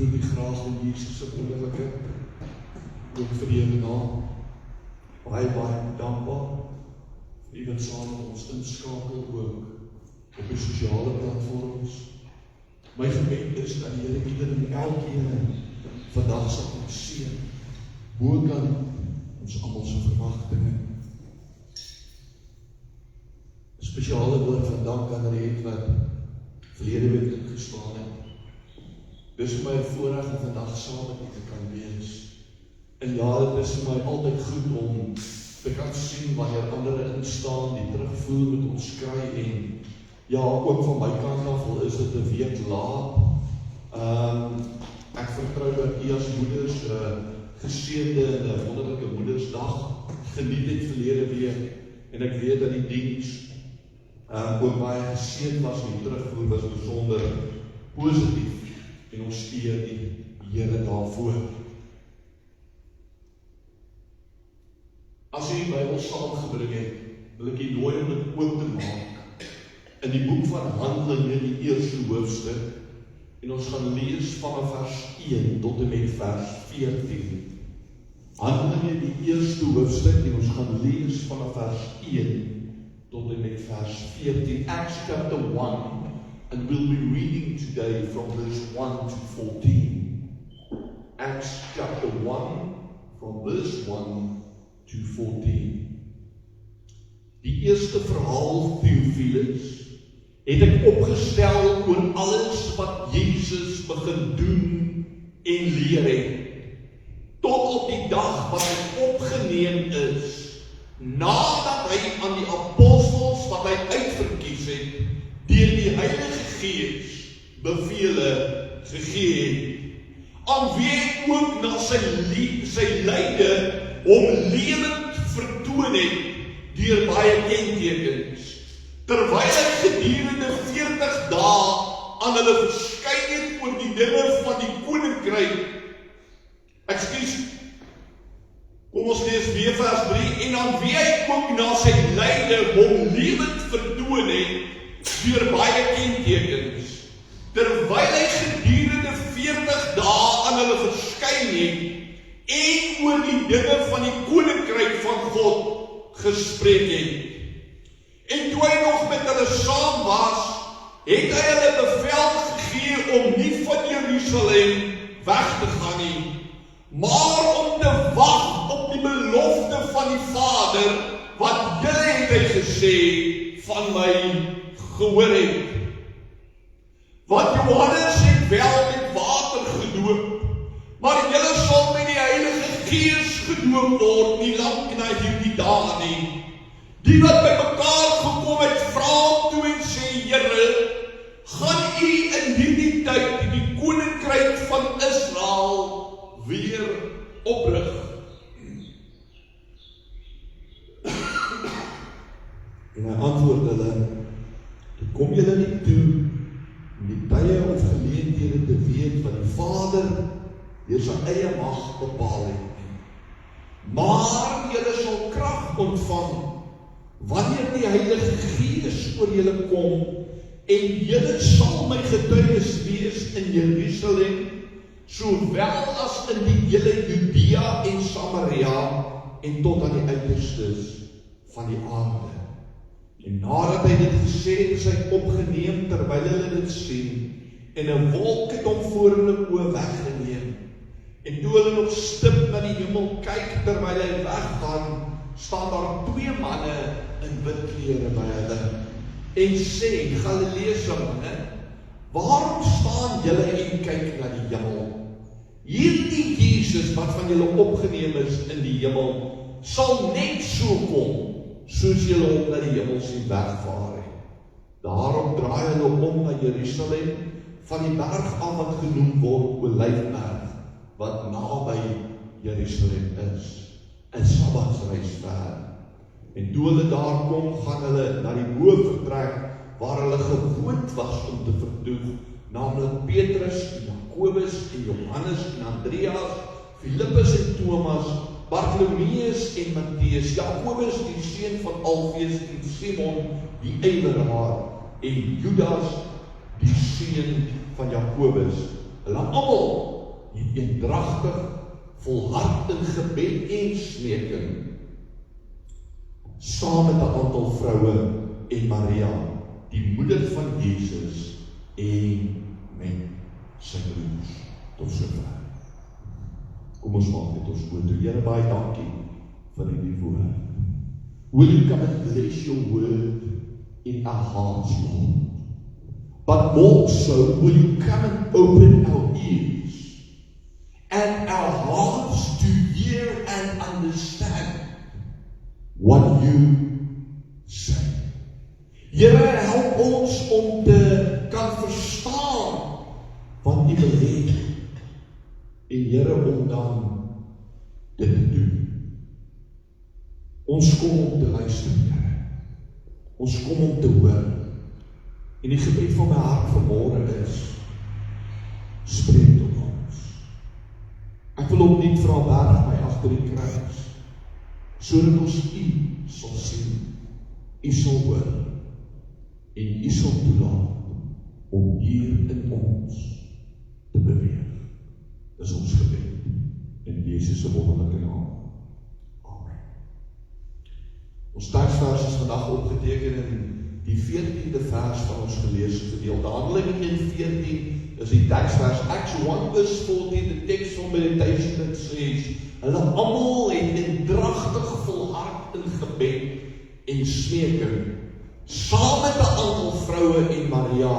groet u graag in Jesus se wonderlike, ook vir die naam. Baie dankbaar vir die wat saam met ons inskakel ook op die sosiale platforms. My gebed is dat die Here ieder en elkeen vandag sal seën, bo kan ons almal se verwagtinge. Spesiale woord van dank aan Riet wat verlede week ingeslaan het. Dis vir my 'n voorreg om vandag saam met u te kan wees. En ja, dit is vir my altyd goed om te kan sien wanneer ander instaan, die terugvoer met ons kry en ja, ook van my kant af, al is dit 'n week laat. Ek vertrou dat u as moeders geseënde en 'n wonderlike Moedersdag geniet het verlede week en ek weet dat die diens ook baie geseën was en die terugvoer was besonder positief en ons eer die Here daarvoor. As u die Bybel saamgebring het, wil ek u nooi om dit oop te maak in die boek van Handelinge, die eerste hoofstuk, en ons gaan lees vanaf vers 1 tot en met vers 14. Handelinge, die eerste hoofstuk, en ons gaan lees vanaf vers 1 tot en met vers 14. Acts chapter 1, and we'll be reading today from verse 1 to 14. Acts chapter 1, from verse 1 to 14. Die eerste verhaal, Theophilus, het ek opgestel oor alles wat Jesus begin doen en leer het, tot op die dag wat hy opgeneem is, nadat hy aan die apostels wat hy uitverkies het, deur die Heilige Gees bevele gegee het, aan wie hy ook na sy lyde hom lewend vertoon het deur baie kentekens, terwyl hy gedurende 40 dae aan hulle verskyn het oor die dinge van die koninkryk. Kom ons lees weer vers 3, en aan wie hy ook na sy lyde hom lewend vertoon het deur baie kentekens, terwyl hy gedurende 40 dae aan hulle verskyn het en oor die dinge van die koninkryk van God gespreek het. En toe hy nog met hulle saam was, het hy hulle bevel gegee om nie van Jerusalem weg te gaan nie, maar om te wag op die belofte van die Vader, wat julle het hy gesê van my gehoor het. Want Johannes het wel met water gedoop, maar julle sal met die Heilige Gees gedoop word, nie lank na hierdie dae nie. Die wat by mekaar gekom het, vra toe en sê, Here, gaan u in hierdie tyd die koninkryk van Israel weer oprig? En hy antwoord hulle, dit kom julle nie toe om die tye of geleenthede te weet wat die Vader deur sy eie mag bepaal het. Maar julle sal krag ontvang wanneer die Heilige Gees oor julle kom, en julle sal my getuies wees in Jerusalem, sowel as in die hele Judea en Samaria, en tot aan die uiterstes van die aarde. En nadat hy dit gesê het, is hy opgeneem terwyl hulle dit sien, en 'n wolk het hom voor hulle oë weggeneem. En toe hulle nog stip na die hemel kyk terwyl hy weggaan, staan daar 2 manne in wit klere by hulle en sê, Galileëse manne, waarom staan julle en kyk na die hemel? Hierdie Jesus wat van julle opgeneem is in die hemel, sal net so kom, soos julle hom na die hemel sien wegvaar het. Daarom draai hulle om na Jerusalem, van die berg af wat genoem word Olyfberg, wat naby Jerusalem is, 'n Sabbatsreis ver. En toe hulle daar kom, gaan hulle na die hoofvertrek waar hulle gewoond was om te vertoef, naamlik Petrus en Jakobus en Johannes en Andreas, Filippus en Thomas, Bartholomeus en Matteus, Jakobus die seun van Alfeus en Simon die eileraar en Judas die seun van Jakobus. Hulle almal het eendragtig, volhard in gebed en smeking, saam met 'n aantal vroue en Maria, die moeder van Jesus, en met sy broers, tot sover. Kom ons maak dit ons oor toe. Here, baie dankie vir die woord. Will you come and bless your word in our hearts, Lord? But more so, will you come and open our ears and our hearts to hear and understand what you say. Here, help ons om te kan verstaan wat U wil hê. En Here, om dan dit te doen. Ons kom om te luister, Here. Ons kom om te hoor. En die gebed van my hart vanmôre is, spreek tot ons. Ek wil opnuut vra, berg my agter die kruis, sodat ons U sal sien, U sal hoor, en U sal toelaat om hier in ons te beweeg. Dis ons gebed, in Jesus se wonderlike naam. Amen. Ons teksvers is vandag opgeteken in die 14de vers van ons geleesde gedeelte. Handelinge 1:14 is die teksvers. Acts 1:14, the text for meditation that says, hulle almal het eendragtig volhard in gebed en smeking, saam met 'n aantal vroue en Maria,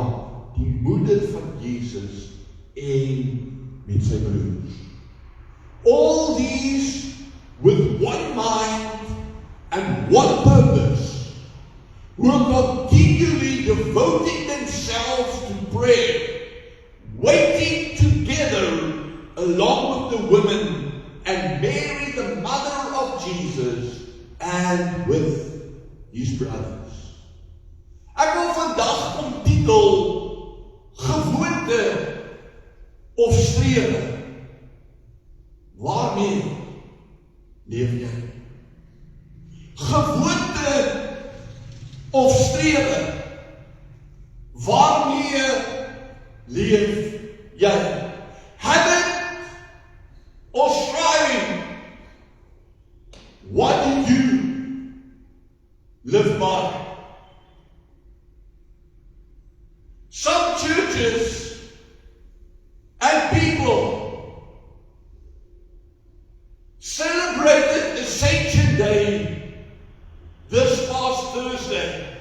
die moeder van Jesus, en met sy broers. All these with one mind and one purpose, who are continually devoting themselves to prayer, waiting together along with the women and Mary, the mother of Jesus, and with his brothers. Ek wil vandag omtitel gewoonte of strewe. Waarmee leef jy? Gewoonte of strewe. Waarmee leef jy? Habit or striving? What do you live by? Some churches and people celebrated Ascension Day this past Thursday.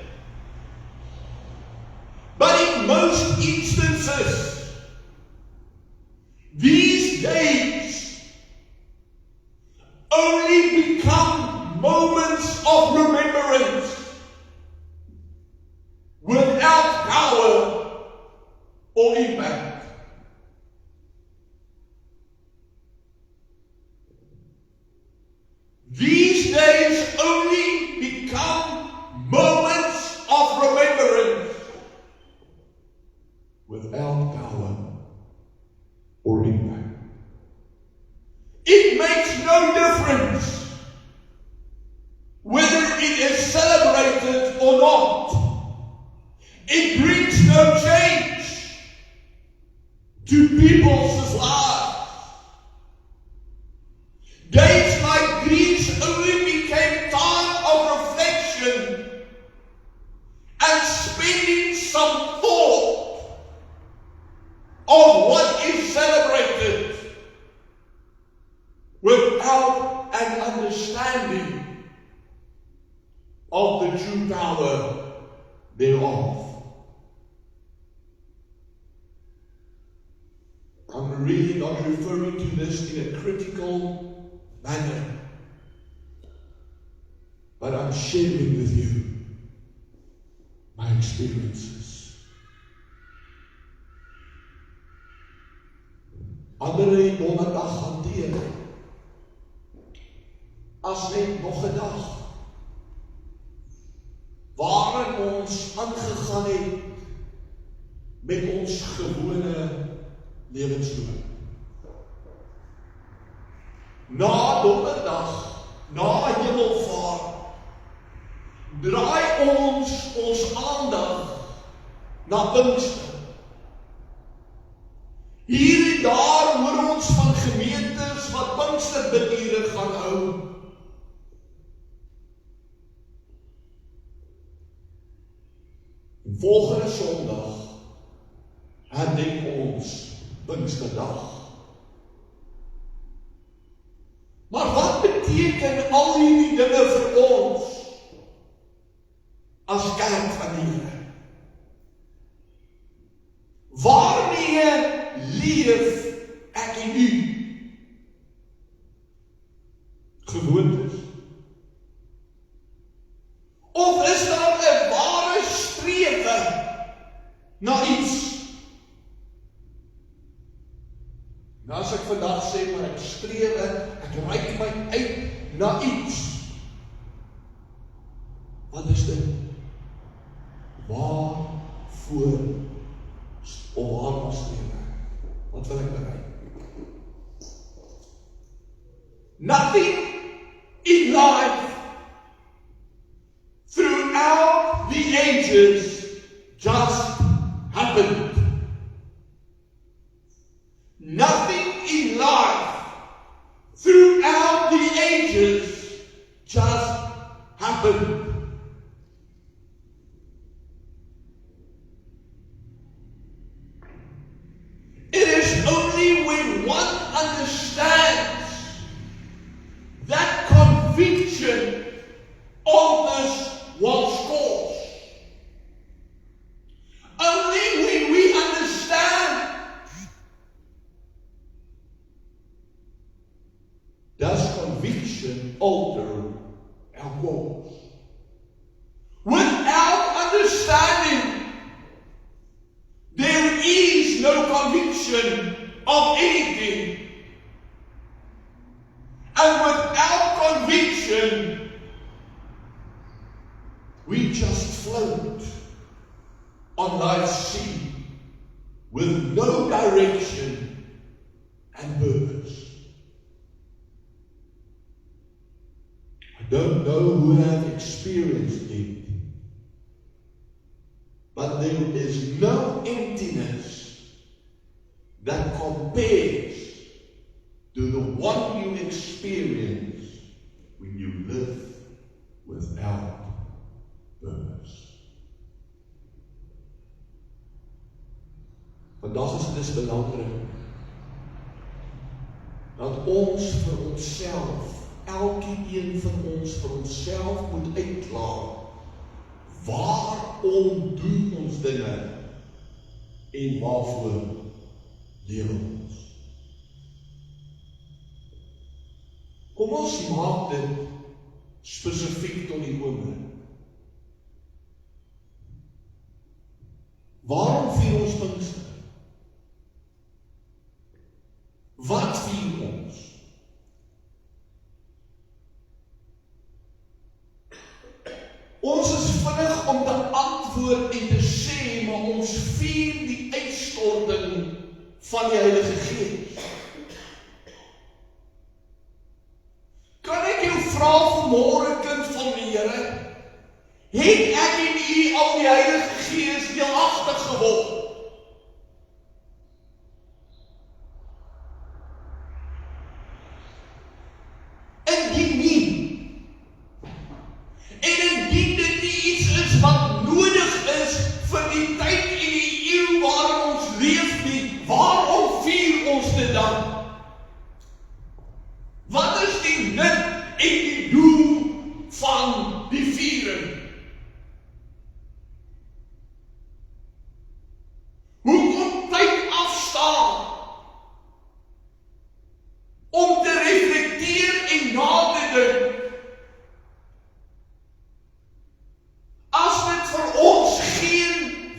But in most instances, these days only become moments of remembrance without power or impact. These days only become moments of remembrance without power or impact. It makes no difference whether it is celebrated or not. It brings no change to people's lives. Days like these only became time of reflection and spending some thought of what is celebrated without an understanding of the true power thereof. I'm really not referring to this in a critical manner, but I'm sharing with you my experiences. Ander het donderdag hanteer as net nog 'n dag waarin ons aangegaan het met ons gewone lewensloop. Na donderdag, na hemelvaart, draai ons aandag na Pinkster. Hier en daar hoor ons gaan hou. En volgende Sondag herdenk ons Pinksterdag. Maar wat beteken al hierdie dinge vir ons as kerk van die Here? Waarmee leef ek en u? Gewoontes? Of is daar 'n ware strewe na iets? Nou as ek vandag sê, maar ek strewe, ek reik my uit na iets. Wat is dit? Waarvoor of waar strewe? Wat wil ek bereik? Nothing in life throughout the ages just happened. Nothing in life throughout the ages just happened. It is only when one understands that conviction alters one's course. Only when we understand does conviction alter our course. Without understanding, there is no conviction of anything. And without conviction, we just float on life's sea with no direction and purpose. I don't know who have experienced it, but there is no emptiness that compares to the one you experience when you live without purpose. Vandag is dit belangrik dat ons vir onsself, elkeen van ons vir onsself moet uitklaar. Waarom doen ons dinge en waarvoor lewe ons? Kom ons maak dit spesifiek tot die oomblik. Waarom vier ons Pinkster? Wat vier ons? Ons is vinnig om te antwoord en te sê, maar ons vier die uitstorting van die Heilige Gees. Kan ek jou vra vanmôre, kind van die Here, het ek en u al die Heilige Gees deelagtig geword? Indien nie, en indien dit nie iets is wat nodig is vir die tyd en die eeu waarin ons leef nie, waarom vier ons dit dan? Wat is die nut en die doel van die viering? Hoekom tyd afstaan om te reflecteer en na te dink? As dit vir ons geen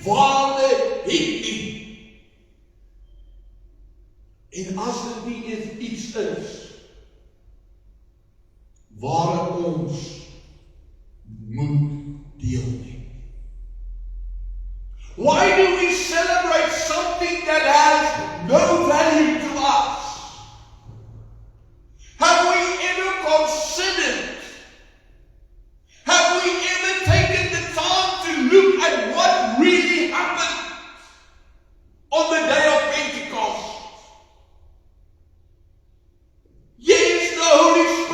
waarde het nie. En as dit nie iets is waarin ons moet deelneem. Why do we celebrate something that has no value to us? Have we ever considered? Have we ever taken the time to look at what really happened on the day of Pentecost? Yes, the Holy Spirit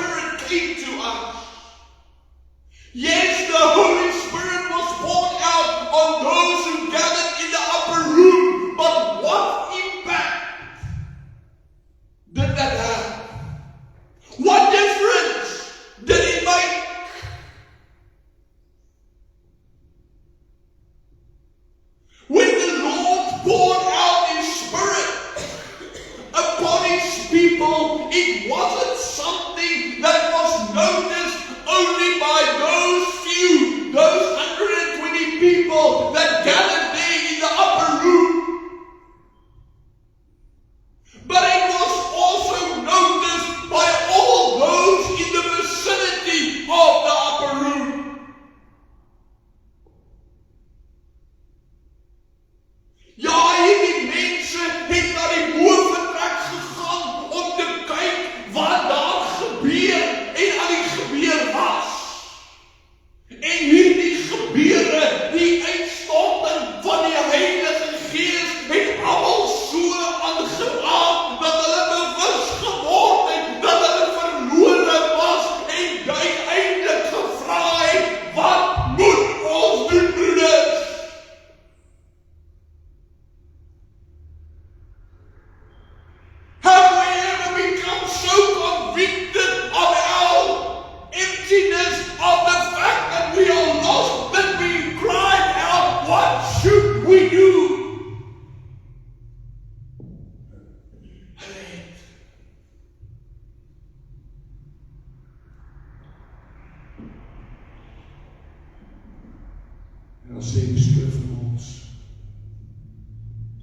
En dan sê die skrif vir ons,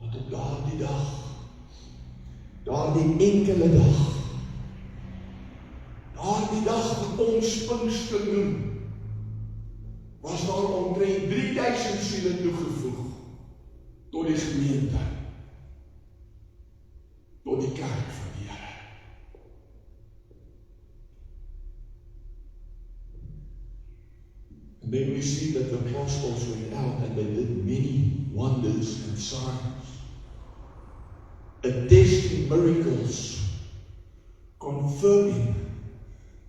dat op daardie dag, daardie enkele dag wat ons Pinkster noem, was daar omtrent 3000 siele toegevoeg tot die gemeente, tot die kerk van die Here. And then we see that the apostles went out and they did many wonders and signs, attesting miracles, confirming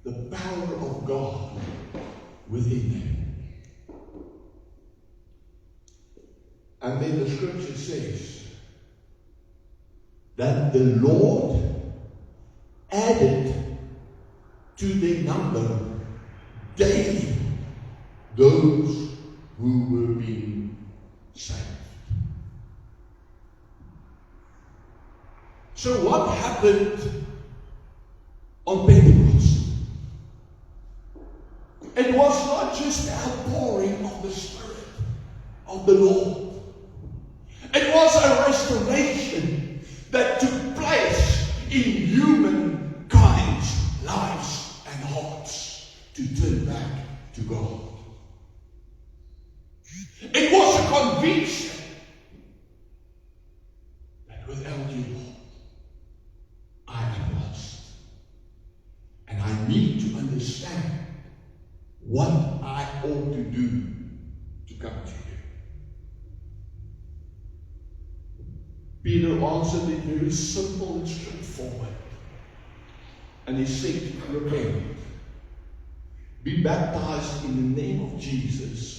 the power of God within them. And then the scripture says that the Lord added to their number daily those who were being saved. So what happened on Pentecost? It was not just the outpouring of the Spirit of the Lord. It was a restoration that took place in humankind's lives and hearts to turn back to God. It was a conviction that without you, I am lost. And I need to understand what I ought to do to come to you. Peter answered it very simple and straightforward. And he said, repent. Be baptized in the name of Jesus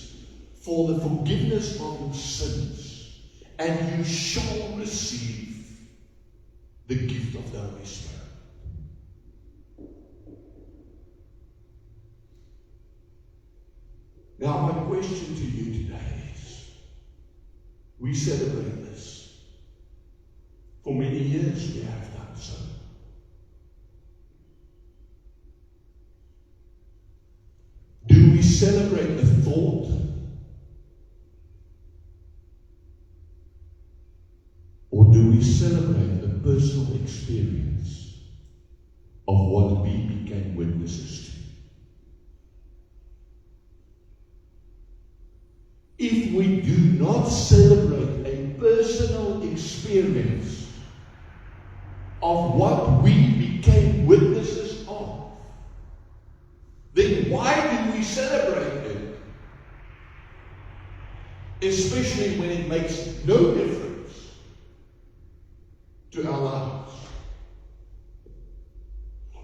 for the forgiveness of your sins, and you shall receive the gift of the Holy Spirit. Now my question to you today is, we celebrate this. For many years we have done so. Do we celebrate the thought, or do we celebrate the personal experience of what we became witnesses to? If we do not celebrate a personal experience of what we became witnesses of, then why do we celebrate it? Especially when it makes no difference to our lives.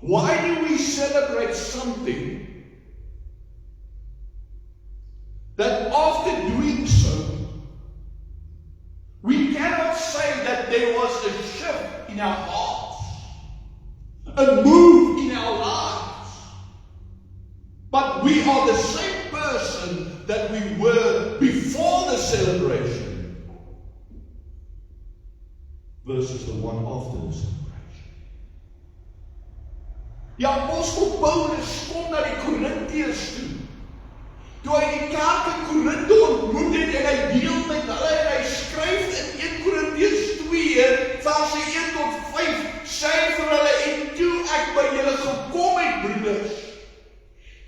Why do we celebrate something that after doing so, we cannot say that there was a shift in our hearts, a move in our lives, but we are the same person that we were before the celebration versus the one after the celebration? Die apostel Paulus kom na die Korintiërs toe. Toe hy die kerk in Korinthe ontmoet het en hy deel met hulle en hy skryf in 1 Korintiërs 2 vers 1 tot 5 sê vir hulle, en toe ek by julle gekom het, broeders,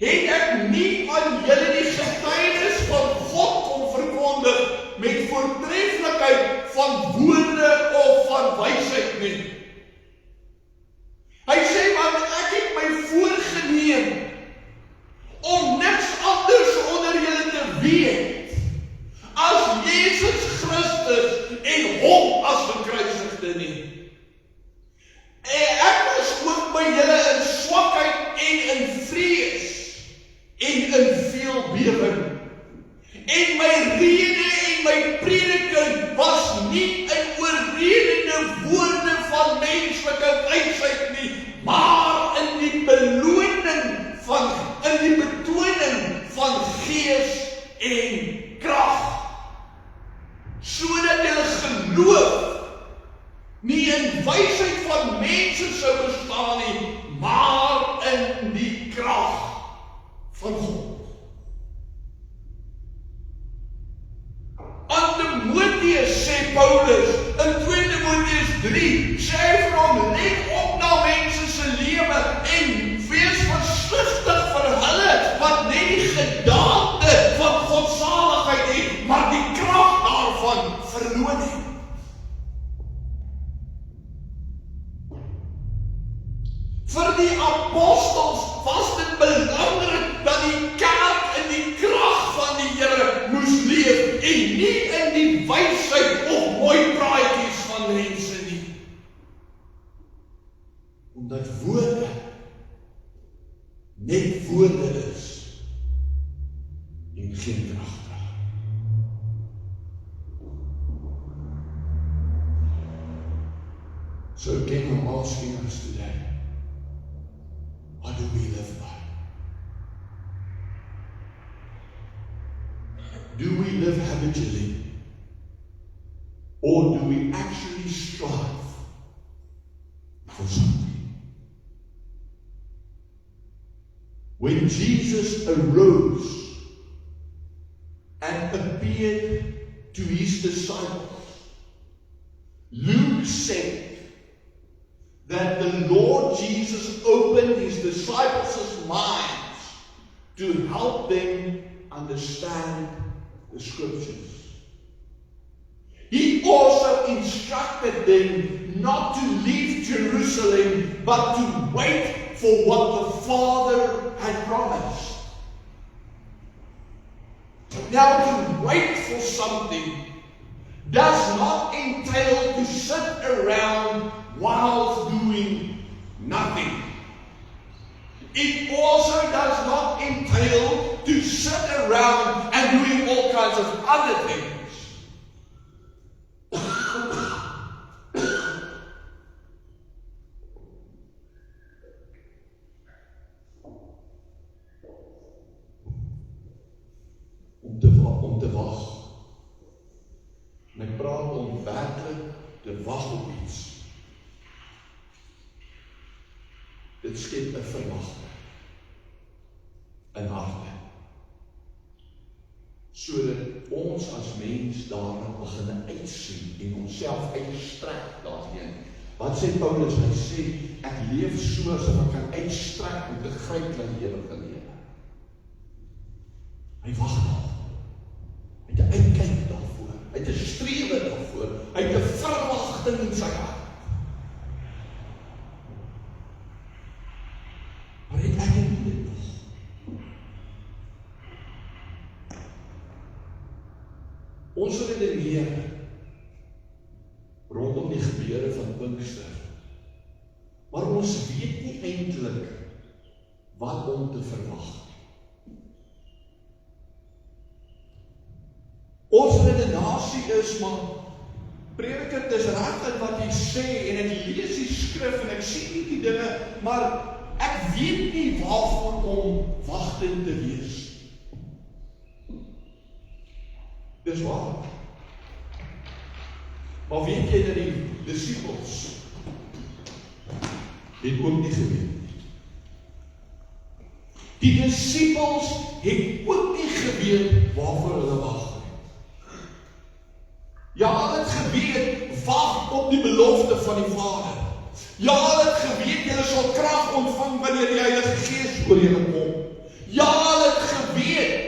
het ek nie aan julle die getuienis van God kom verkondig met voortreffelikheid van woorde of van wysheid nie. Hy sê, want ek het my voorgeneem om niks anders onder julle te weet as Jesus Christus en hom as gekruisigde nie. Ek was ook by julle in swakheid en in vrees en in veel bewering. En my rede en my prediking was nie in oorredende woorde van menslike wysheid nie, maar in die betoning van gees en krag. Sodat julle geloof nie in wysheid van mense sou bestaan nie, maar in die krag van God. Aan Timoteus sê Paulus in 2 Timoteus 3, sê hy vir hom, let op na mense se lewe en wees versigtig vir hulle wat net die gedagte van godsaligheid het, maar die krag daarvan verloor het. Vir die apostels was dit belangrik dat die kerk in die krag van die Here moes leef en nie in die wysheid of mooi praatjies van mense nie. Omdat woorde net woorde is en geen krag dra. So can I'm asking us today, what do we live by? Do we live habitually? Or do we actually strive for something? When Jesus arose and appeared to his disciples, Luke said that the Lord Jesus opened his disciples' minds to help them understand the scriptures. He also instructed them not to leave Jerusalem, but to wait for what the Father had promised. Now, to wait for something does not entail to sit around while doing nothing. It also does not entail to sit around and doing all kinds of other things. Om te wag. En ek praat om werklik te wag op iets. Dit skep 'n verwagting in harte. Sodat ons as mens daarna begin uitsien en onsself uitstrek daarheen. Wat sê Paulus? Hy sê, ek leef so asof ek kan uitstrek om te gryp na die ewige lewe. Hy wag daarvoor. Hy het 'n uitkyk daarvoor. Hy het 'n strewe daarvoor. Hy het 'n verwagting in sy hart. Maar het ek nie dit nog? Ons redeneer rondom die gebeure van Pinkster, maar ons weet nie eintlik wat om te verwag. Ons redenasie is maar, prediker, dit is reg in wat jy sê, en ek lees die skrif, en ek sien nie die dinge, maar ek weet nie waarvoor om wagtend te wees. Dis waar. Maar weet jy dat die disippels het ook nie geweet. Die disippels het ook nie geweet waarvoor hulle wag. Ja, hulle het geweet, wag op die belofte van die Vader. Ja, hulle het geweet, julle sal krag ontvang wanneer die Heilige Gees oor julle kom. Ja, hulle het geweet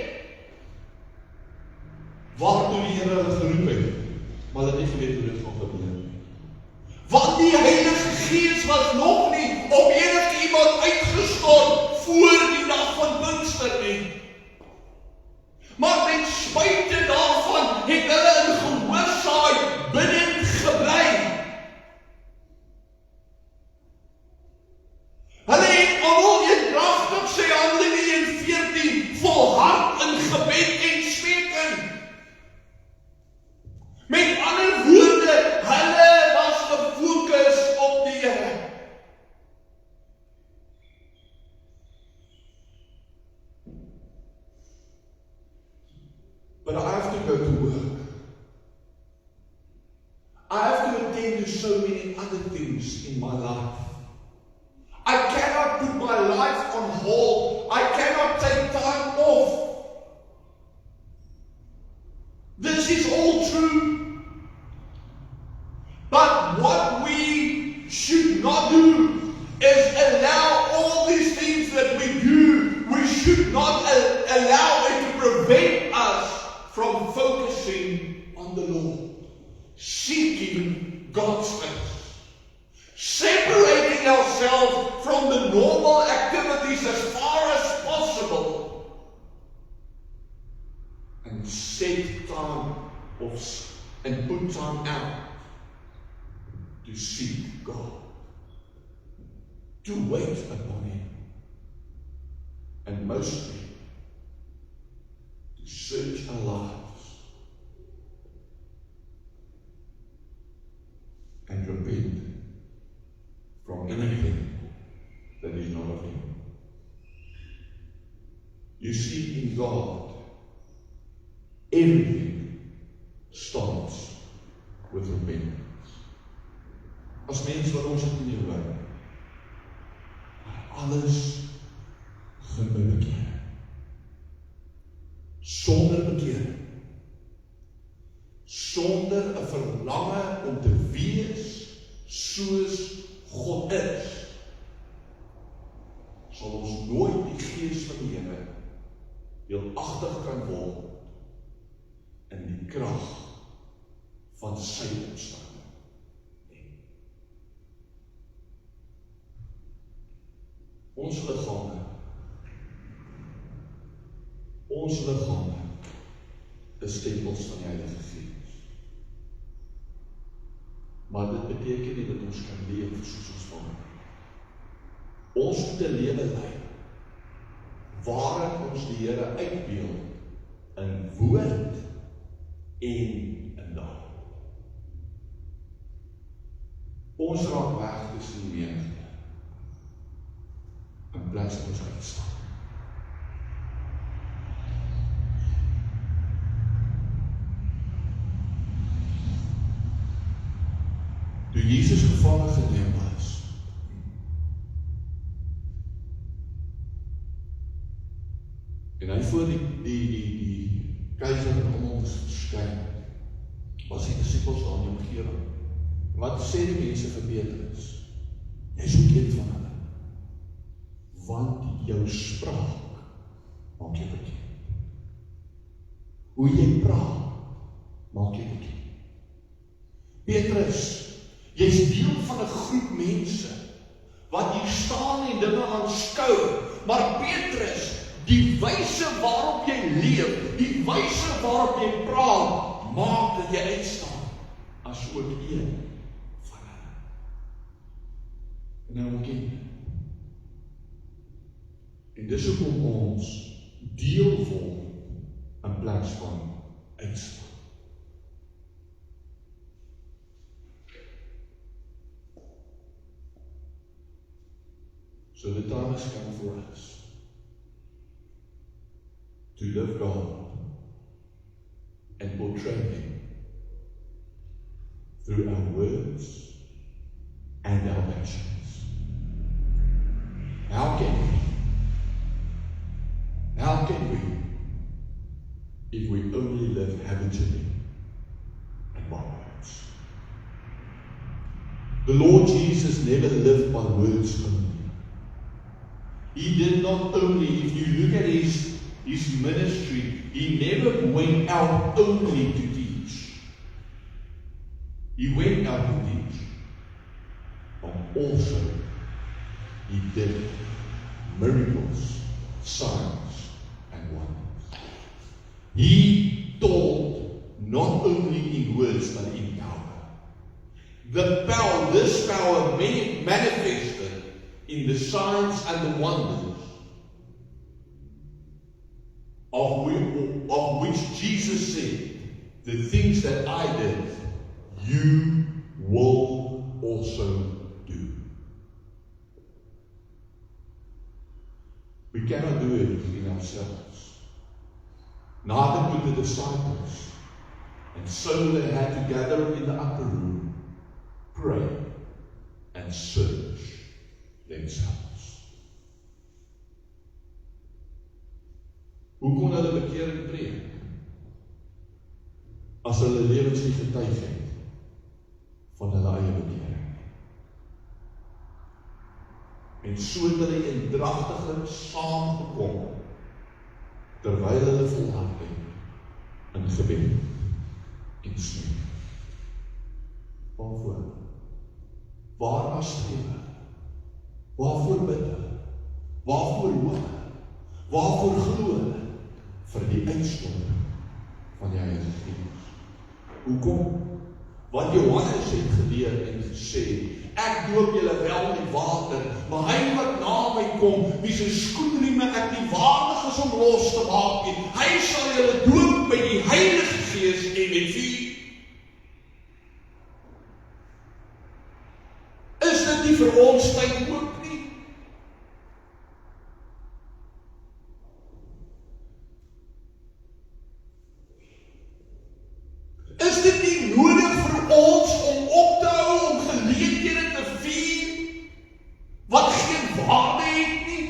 waartoe die Here hulle geroep het, maar hulle het nie geweet hoe dit gaan gebeur. Want die Heilige Gees was nog nie op enige iemand uitgestort voor die dag van Pinkster nie. Maar ten spyte daarvan het hulle in gehoorsaamheid binnend gebly. Hulle het almal eendragtig sê Handelinge 1:14 volhard in gebed en smeken. Met ander woorde, hulle was gefokus op die Here. But I have to go to work. I have to attend to so many other things in my life. I cannot put my life on hold. I cannot take time not allow it to prevent us from focusing on the Lord, seeking God's face, separating ourselves from the normal activities as far as possible, and set time off and put time out to seek God, to wait upon Him, and mostly to search our lives and repent from anything that is not of Him. You see, in God, everything starts with repentance. As mens wat ons het nie hoor, alles begin by bekering. Sonder bekering, sonder 'n verlange om te wees soos God is, sal ons nooit die Gees van die Here deelagtig kan word in die krag van sy opstanding. Ons liggame is tempels van die Heilige Gees. Maar dit beteken nie dat ons kan leef soos ons wil. Ons moet 'n lewe lei waarin ons die Here uitbeeld in woord en in daad. Ons raak weg tussen die menigte in plaas van ons uitstaan. Toe Jesus gevange geneem was, en hy voor die keiser en almal verskyn, was die disippels daar in die omgewing. Wat sê die mense vir Petrus? Jy is ook een van hulle, want jou spraak maak jy bekend. Hoe jy praat, maak jy bekend. Petrus, jy is deel van 'n groep mense wat hier staan en dinge aanskou, maar Petrus, die wyse waarop jy leef, die wyse waarop jy praat, maak dat jy uitstaan as ook een van hulle. En nou ken. En dis hoekom ons deel word in plaas van uitstaan. So the time has come for us to love God and portray Him through our words and our actions. How can we? If we only live habitually and by words? The Lord Jesus never lived by words only. He did not only, if you look at his ministry, he never went out only to teach. He went out to teach, but also he did miracles, signs, and wonders. He taught not only in words, but in power. This power manifested in the signs and the wonders of which Jesus said, the things that I did, you will also do. We cannot do it in ourselves. Neither could the disciples. And so they had to gather in the upper room, pray, and search themselves. Hoe kon hulle bekering preek as hulle lewens nie getuig het van hulle eie bekering? En so het hulle eendragtig saamgekom terwyl hulle volhard in gebed en smeek. Waarvoor? Waarna streef? Waarvoor bid hulle? Waarvoor hoop hulle? Waarvoor glo hulle? Vir die uitstorting van die Heilige Gees. Hoekom? Want Johannes het geleer en gesê, ek doop julle wel met water, maar hy wat na my kom, wie se skoenrieme ek nie waardig is om los te maak nie, hy sal julle doop met die Heilige Gees en met vuur. Is dit nie vir ons tyd ook nie? Is dit nie nodig vir ons om op te hou, om geleenthede te vier, wat geen waarde het nie?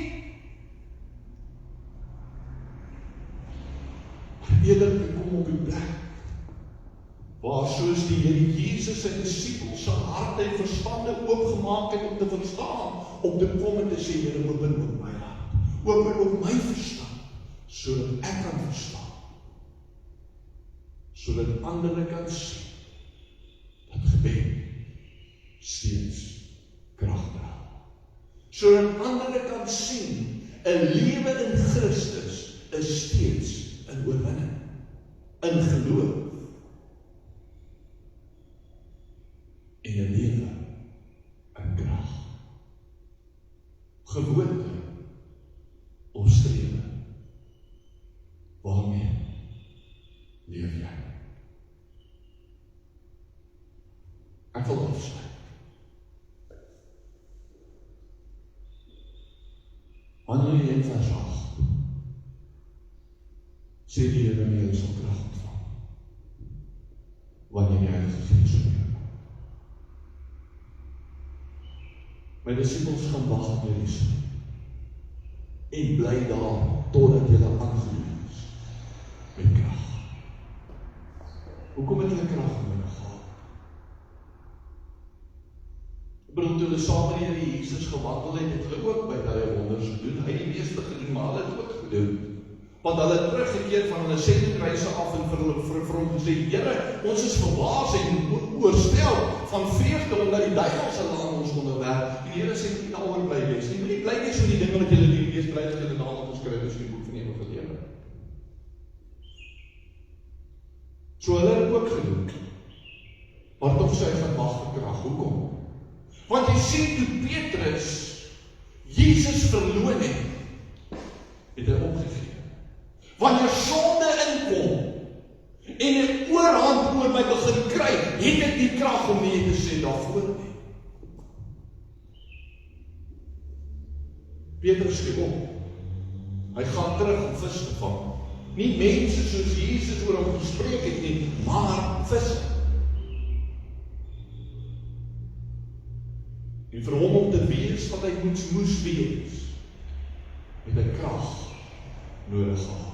Eerder te kom op die plek, waar soos die Here Jesus en disippels se harte en verstande oopgemaak het om te verstaan, om te kom en te sê, Here, open op my hart, open op my verstand, sodat ek kan verstaan, sodat ander kan sien, dat gebed steeds krag dra. Sodat ander kan sien, 'n lewe in Christus is steeds in oorwinning, in geloof, en 'n lewe in krag. Gewoonte of strewe, waarmee leef jy? Ek wil afsluit. Handelinge 1 vers 8 sê die Here nie, jy sal krag ontvang wanneer die Heilige Gees op jou kom. My disippels gaan wag in Jerusalem en bly daar totdat julle aangeneem is met krag. Hoekom het hulle krag nodig gehad? Ek bedoel, toe hulle saam met die Here Jesus gewandel het hulle ook by hulle wonders gedoen. Hy het die meeste gedoen, maar hulle het ook gedoen. Want hulle het teruggekeer van hulle sendingreise af en vir hom gesê, Here, ons is verbaas en oorstel van vreugde omdat die duiwels hulle aan ons onderwerp. En die Here sê, nie daaroor bly wees nie. Moenie bly wees oor die dinge wat julle doen, wees bly dat julle naam op ons skryf is in die boek van ewige lewe. So hulle het ook gedoen. Maar tog sê hy van wag vir krag. Hoekom? Want jy sien toe Petrus Jesus verloon het hy opgegee. Wanneer sonde inkom en 'n oorhand oor my begin kry, het ek die krag om nie te sê daarvoor nie. Petrus skep op. Hy gaan terug om vis te vang. Nie mense soos Jesus oor hom gespreek het nie, maar vis. En vir hom om te wees wat hy moes wees, het hy krag nodig gehad.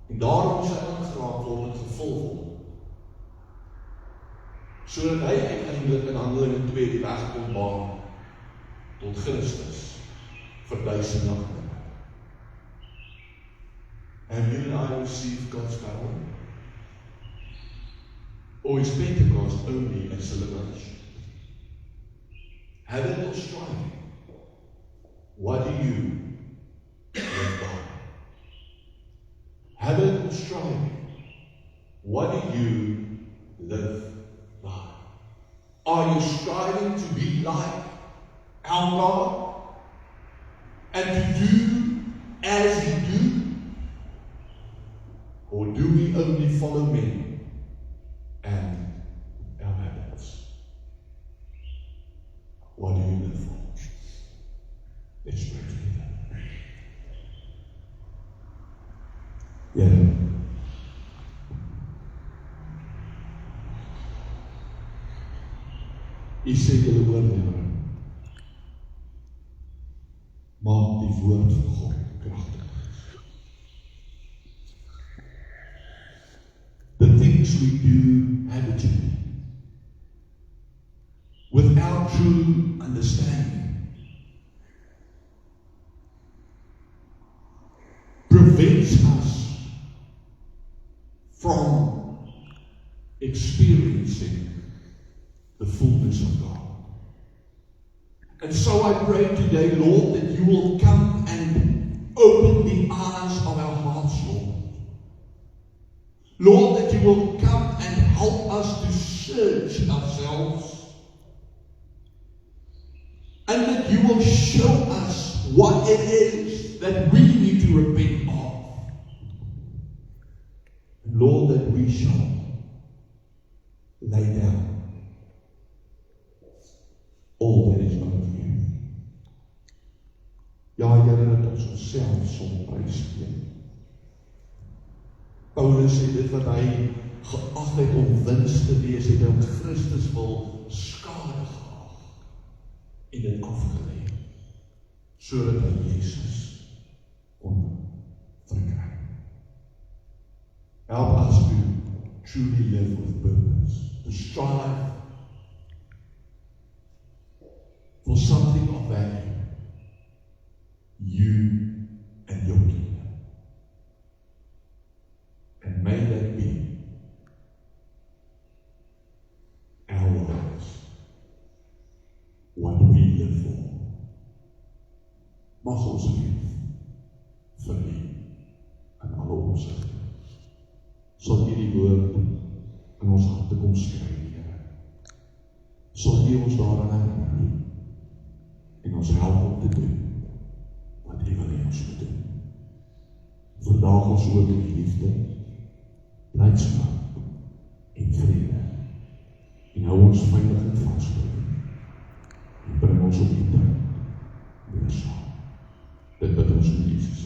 En daarom sy aangeraak word en gevolg word. Sodat hy uiteindelik in Handelinge 2 die weg kon baan tot Christus vir 1000 nagte. Have you and I received God's power? Or is Pentecost only a celebration? Having or striving, what do you live by? Having or striving, what do you live by? Are you striving to be like our God and to do as He do? Or do we only follow men and our habits? What do you live for? Let's pray together. Here. U sê julle oorlewe. Maak die woord van God kragtig. The things we do habitually, without true understanding, prevents us from experiencing the fullness of God. And so I pray today, Lord, that you will come and open the eyes of our hearts, Lord. Lord, that you will come and help us to search ourselves. And that you will show us what it is that we need to repent of. And Lord, that we shall lay down all that is not of you. Ja, Here, dat ons onsself sal prysgee. Paulus sê dit wat hy geag het om wins te wees, het hy met Christus wil skade geag en dit afgelê, sodat hy Jesus kon verkry. Help us to truly live with purpose, to strive for something of value, you and your kingdom. And may that be our lives, what we live for. Mag ons leef vir U in alle opsigte. Sal U die woord in ons harte kom skryf, Here. Sal U ons daaraan herinner en ons help om te doen wat U wil hê ons moet doen. Vandag ons ook in die liefde, blydskap en vrede. En hou ons veilig en vasbring. En bring ons op die tyd weer saam. Dit bid ons in Jesus.